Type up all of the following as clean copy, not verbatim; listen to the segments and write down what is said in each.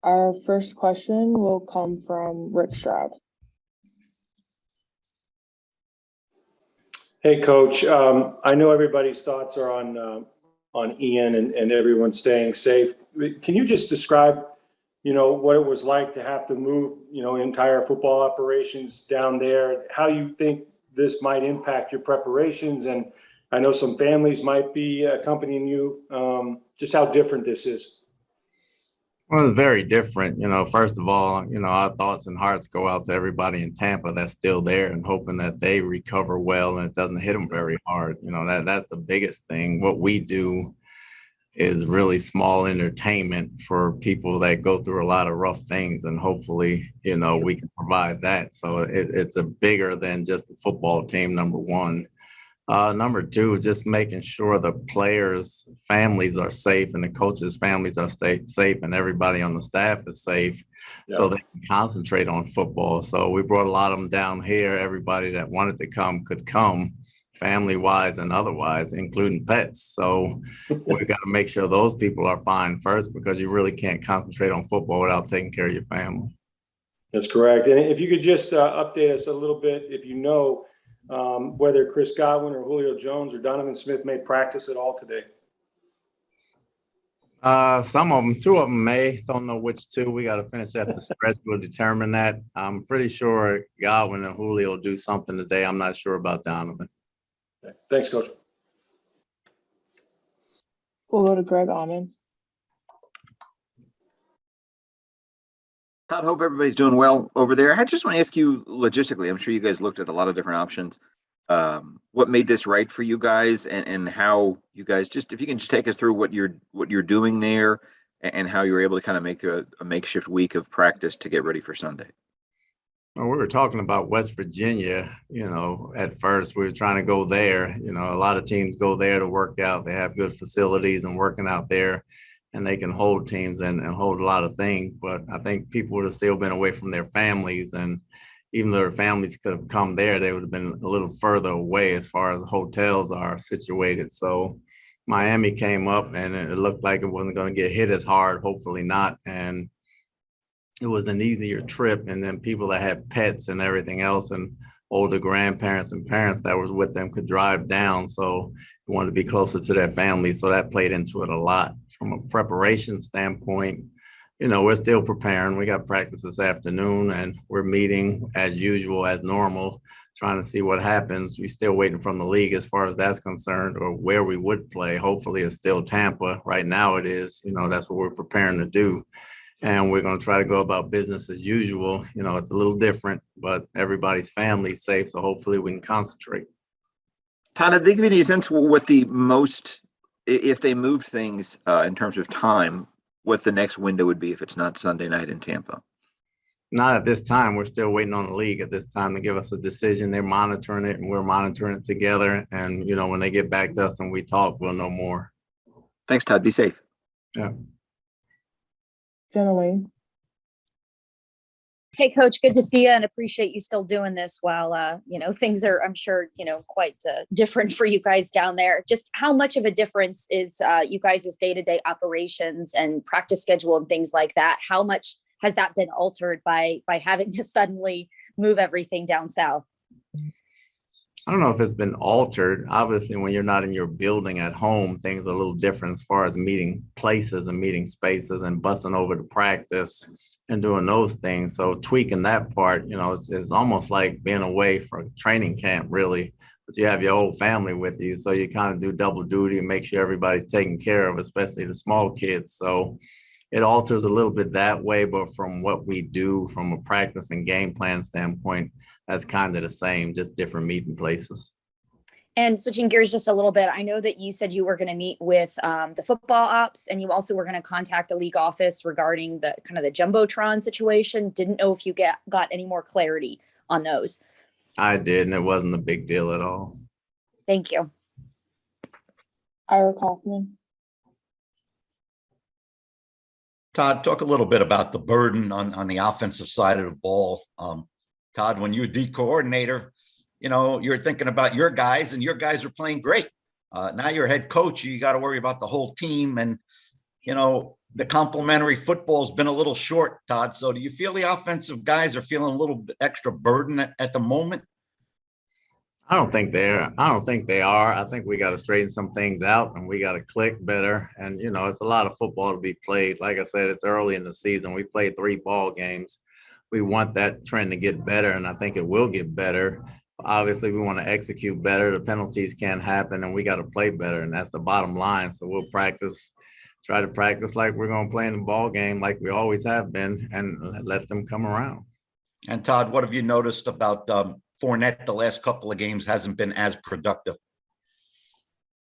Our first question will come from Rick Stroud. Hey, Coach. I know everybody's thoughts are on Ian and everyone staying safe. Can you just describe, what it was like to have to move, entire football operations down there? How you think this might impact your preparations? And I know some families might be accompanying you. Just how different this is. Well, it's very different. First of all, our thoughts and hearts go out to everybody in Tampa that's still there and hoping that they recover well and it doesn't hit them very hard. That's the biggest thing. What we do is really small entertainment for people that go through a lot of rough things. And hopefully, we can provide that. So it's a bigger than just the football team, number one. Number two, just making sure the players' families are safe and the coaches' families are safe and everybody on the staff is safe so they can concentrate on football. So we brought a lot of them down here. Everybody that wanted to come could come, family-wise and otherwise, including pets. So we got to make sure those people are fine first because you really can't concentrate on football without taking care of your family. That's correct. And if you could just update us a little bit, if whether Chris Godwin or Julio Jones or Donovan Smith may practice at all today. Some of them, two of them may. Don't know which two. We got to finish at the stretch. We'll determine that. I'm pretty sure Godwin and Julio will do something today. I'm not sure about Donovan. Okay. Thanks, Coach. We'll go to Greg Almond. Todd, hope everybody's doing well over there. I just want to ask you logistically, I'm sure you guys looked at a lot of different options. What made this right for you guys and how you guys if you can just take us through what you're doing there and how you were able to kind of make a makeshift week of practice to get ready for Sunday. Well, we were talking about West Virginia, at first we were trying to go there. A lot of teams go there to work out. They have good facilities and working out there. And they can hold teams and hold a lot of things. But I think people would have still been away from their families. And even though their families could have come there, they would have been a little further away as far as hotels are situated. So Miami came up and it looked like it wasn't going to get hit as hard, hopefully not. And it was an easier trip. And then people that had pets and everything else and older grandparents and parents that was with them could drive down. So we wanted to be closer to their family. So that played into it a lot. From a preparation standpoint, we're still preparing. We got practice this afternoon and we're meeting as usual, as normal, trying to see what happens. We're still waiting from the league as far as that's concerned or where we would play. Hopefully it's still Tampa. Right now it is, that's what we're preparing to do. And we're going to try to go about business as usual. It's a little different, but everybody's family is safe. So hopefully we can concentrate. Todd, did they give you any sense what the most, if they moved things in terms of time, what the next window would be if it's not Sunday night in Tampa? Not at this time. We're still waiting on the league at this time to give us a decision. They're monitoring it and we're monitoring it together. And, when they get back to us and we talk, we'll know more. Thanks, Todd. Be safe. Yeah. Jenna Wayne. Hey, Coach, good to see you and appreciate you still doing this while, things are, I'm sure, quite different for you guys down there. Just how much of a difference is you guys' day-to-day operations and practice schedule and things like that? How much has that been altered by having to suddenly move everything down south? I don't know if it's been altered. Obviously, when you're not in your building at home, things are a little different as far as meeting places and meeting spaces and busing over to practice and doing those things. So tweaking that part, it's almost like being away from training camp, really. But you have your whole family with you. So you kind of do double duty and make sure everybody's taken care of, especially the small kids. So it alters a little bit that way. But from what we do from a practice and game plan standpoint, that's kind of the same, just different meeting places. And switching gears just a little bit, I know that you said you were going to meet with the football ops and you also were going to contact the league office regarding the kind of the Jumbotron situation. Didn't know if you got any more clarity on those. I did, and it wasn't a big deal at all. Thank you. Ira Kaufman. Todd, talk a little bit about the burden on the offensive side of the ball. Todd, when you were D coordinator, you're thinking about your guys and your guys are playing great. Now you're head coach, you got to worry about the whole team. And, the complementary football's been a little short, Todd. So do you feel the offensive guys are feeling a little bit extra burden at the moment? I don't think they are. I think we got to straighten some things out and we got to click better. And, you know, it's a lot of football to be played. Like I said, it's early in the season. We played 3 ball games. We want that trend to get better, and I think it will get better. Obviously, we want to execute better. The penalties can't happen, and we got to play better, and that's the bottom line. So we'll try to practice like we're going to play in the ball game like we always have been, and let them come around. And Todd, what have you noticed about Fournette the last couple of games hasn't been as productive?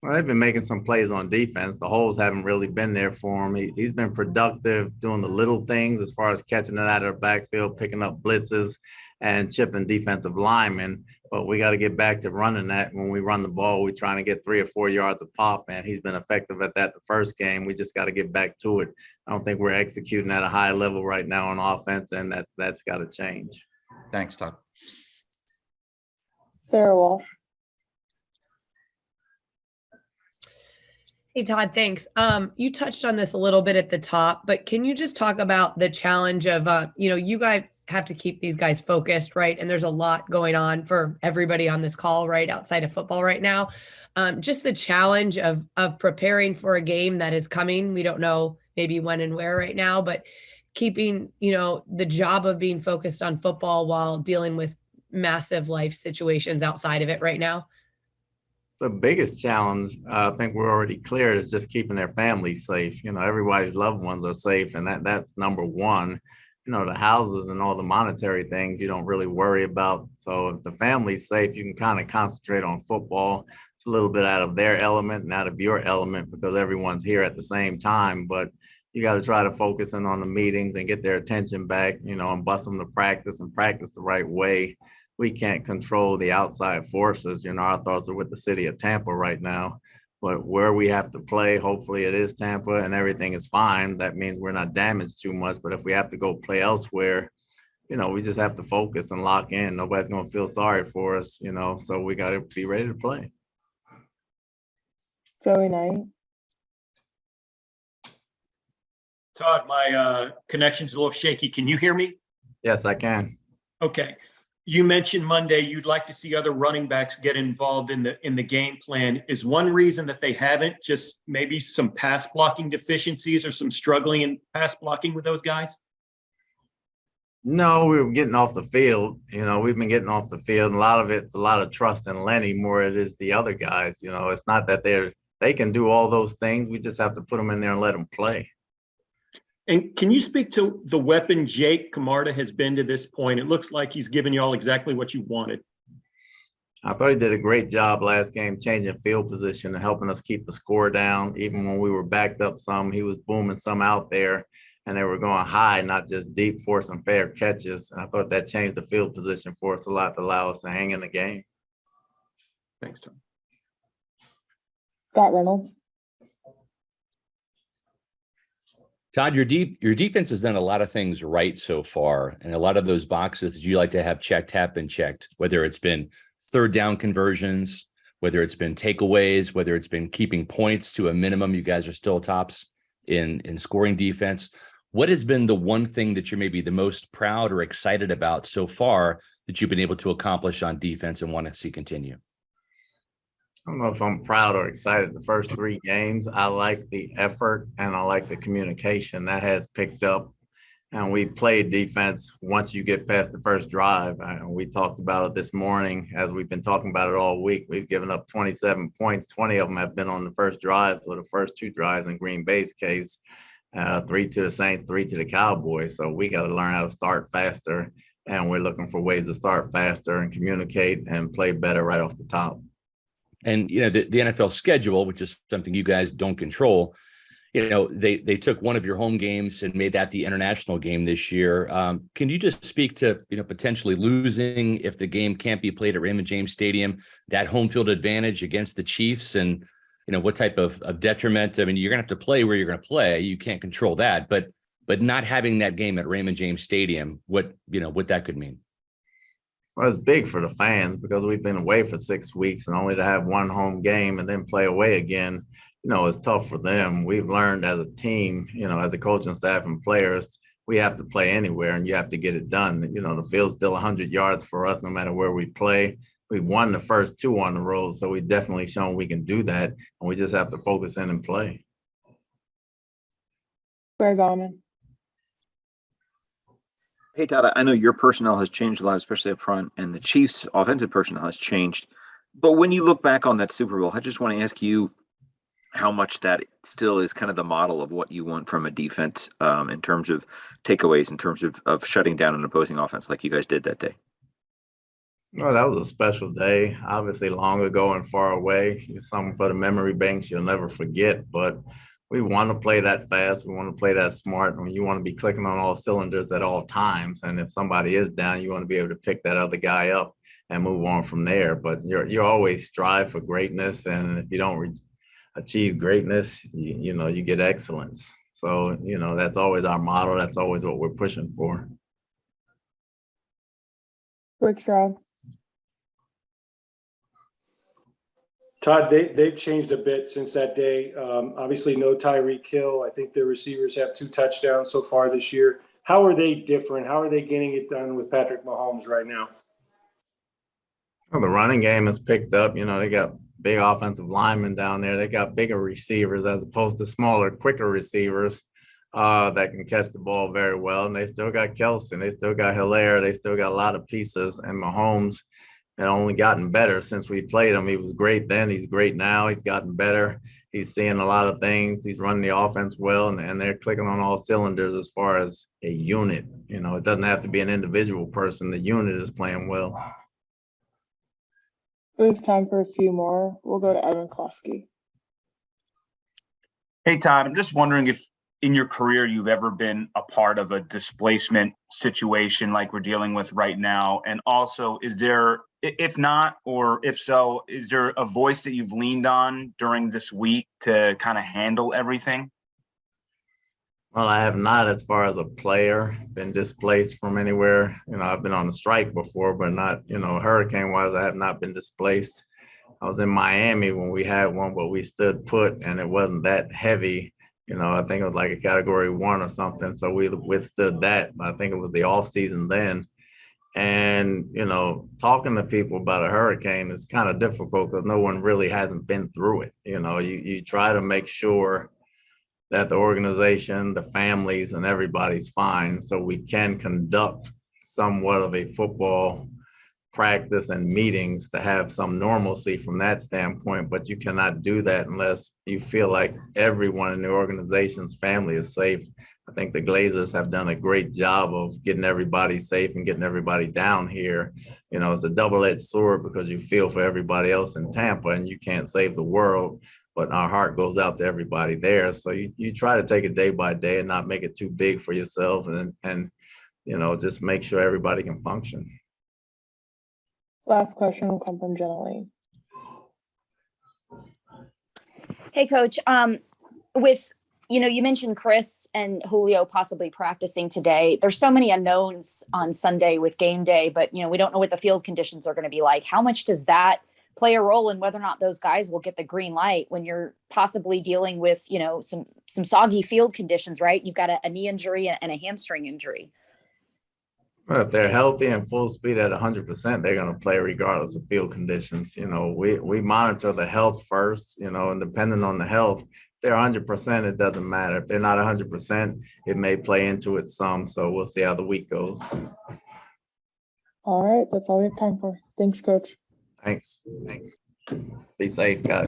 Well, they've been making some plays on defense. The holes haven't really been there for him. He's been productive doing the little things as far as catching it out of the backfield, picking up blitzes, and chipping defensive linemen. But we got to get back to running that. When we run the ball, we're trying to get 3 or 4 yards a pop, and he's been effective at that the first game. We just got to get back to it. I don't think we're executing at a high level right now on offense, and that's got to change. Thanks, Todd. Sarah Walsh. Hey, Todd, thanks. You touched on this a little bit at the top, but can you just talk about the challenge of, you guys have to keep these guys focused, right? And there's a lot going on for everybody on this call, right, outside of football right now. Just the challenge of preparing for a game that is coming. We don't know maybe when and where right now, but keeping, the job of being focused on football while dealing with massive life situations outside of it right now. The biggest challenge, I think we're already clear, is just keeping their families safe. Everybody's loved ones are safe, and that's number one. The houses and all the monetary things you don't really worry about. So if the family's safe, you can kind of concentrate on football. It's a little bit out of their element and out of your element because everyone's here at the same time. But you got to try to focus in on the meetings and get their attention back, and bust them to practice and practice the right way. We can't control the outside forces. Our thoughts are with the city of Tampa right now, but where we have to play, hopefully it is Tampa and everything is fine. That means we're not damaged too much. But if we have to go play elsewhere, we just have to focus and lock in. Nobody's going to feel sorry for us, so we got to be ready to play. Joey Knight. Todd, my connection's a little shaky. Can you hear me? Yes, I can. Okay. You mentioned Monday you'd like to see other running backs get involved in the game plan. Is one reason that they haven't just maybe some pass blocking deficiencies or some struggling in pass blocking with those guys? No, we were getting off the field. We've been getting off the field. And a lot of it's a lot of trust in Lenny more it is the other guys. It's not that they can do all those things. We just have to put them in there and let them play. And can you speak to the weapon Jake Camarda has been to this point? It looks like he's given you all exactly what you wanted. I thought he did a great job last game changing field position and helping us keep the score down. Even when we were backed up some, he was booming some out there, and they were going high, not just deep, forcing fair catches. And I thought that changed the field position for us a lot to allow us to hang in the game. Thanks, Tom. Scott Reynolds. Todd, your defense has done a lot of things right so far, and a lot of those boxes that you like to have checked have been checked, whether it's been third down conversions, whether it's been takeaways, whether it's been keeping points to a minimum. You guys are still tops in scoring defense. What has been the one thing that you're maybe the most proud or excited about so far that you've been able to accomplish on defense and want to see continue? I don't know if I'm proud or excited. The first 3 games, I like the effort and I like the communication that has picked up. And we played defense once you get past the first drive. We talked about it this morning as we've been talking about it all week. We've given up 27 points. 20 of them have been on the first drive, so the first 2 drives in Green Bay's case, 3 to the Saints, 3 to the Cowboys. So we got to learn how to start faster. And we're looking for ways to start faster and communicate and play better right off the top. And, the NFL schedule, which is something you guys don't control, they took one of your home games and made that the international game this year. Can you just speak to, potentially losing if the game can't be played at Raymond James Stadium, that home field advantage against the Chiefs and, what type of detriment? I mean, you're going to have to play where you're going to play. You can't control that, but not having that game at Raymond James Stadium, what that could mean. Well, it's big for the fans because we've been away for 6 weeks and only to have one home game and then play away again. it's tough for them. We've learned as a team, as a coaching staff and players, we have to play anywhere and you have to get it done. The field's still 100 yards for us no matter where we play. We've won the first 2 on the road, so we've definitely shown we can do that, and we just have to focus in and play. Greg Allman. Hey, Todd, I know your personnel has changed a lot, especially up front, and the Chiefs' offensive personnel has changed. But when you look back on that Super Bowl, I just want to ask you how much that still is kind of the model of what you want from a defense in terms of takeaways, in terms of shutting down an opposing offense like you guys did that day. Well, that was a special day, obviously long ago and far away. It's something for the memory banks you'll never forget, but we want to play that fast. We want to play that smart. I mean, you want to be clicking on all cylinders at all times. And if somebody is down, you want to be able to pick that other guy up and move on from there. But you always strive for greatness. And if you don't achieve greatness, you get excellence. So, that's always our model. That's always what we're pushing for. Rick Stroud. Todd, they've changed a bit since that day. Obviously, no Tyreek Hill. I think their receivers have 2 touchdowns so far this year. How are they different? How are they getting it done with Patrick Mahomes right now? Well, the running game has picked up. They got big offensive linemen down there. They got bigger receivers as opposed to smaller, quicker receivers that can catch the ball very well. And they still got Kelson. They still got Hilaire. They still got a lot of pieces. And Mahomes had only gotten better since we played him. He was great then. He's great now. He's gotten better. He's seeing a lot of things. He's running the offense well, and they're clicking on all cylinders as far as a unit. It doesn't have to be an individual person. The unit is playing well. We have time for a few more. We'll go to Evan Klosky. Hey, Todd, I'm just wondering if in your career you've ever been a part of a displacement situation like we're dealing with right now. And also, is there, if not, or if so, is there a voice that you've leaned on during this week to kind of handle everything? Well, I have not, as far as a player, been displaced from anywhere. I've been on a strike before, but not, hurricane-wise, I have not been displaced. I was in Miami when we had one, but we stood put, and it wasn't that heavy. I think it was like a category 1 or something. So we withstood that. I think it was the off season then. And, talking to people about a hurricane is kind of difficult because no one really hasn't been through it. You try to make sure that the organization, the families, and everybody's fine so we can conduct somewhat of a football practice and meetings to have some normalcy from that standpoint, but you cannot do that unless you feel like everyone in the organization's family is safe. I think the Glazers have done a great job of getting everybody safe and getting everybody down here. It's a double-edged sword because you feel for everybody else in Tampa and you can't save the world, but our heart goes out to everybody there. So you try to take it day by day and not make it too big for yourself and just make sure everybody can function. Last question will come from Jenna Lane. Hey, Coach. With, you mentioned Chris and Julio possibly practicing today. There's so many unknowns on Sunday with game day, but, we don't know what the field conditions are going to be like. How much does that play a role in whether or not those guys will get the green light when you're possibly dealing with, some soggy field conditions, right? You've got a knee injury and a hamstring injury. Well, if they're healthy and full speed at 100%, they're going to play regardless of field conditions. We monitor the health first, and depending on the health, if they're 100%, it doesn't matter. If they're not 100%, it may play into it some. So we'll see how the week goes. All right. That's all we have time for. Thanks, Coach. Thanks. Be safe, guys.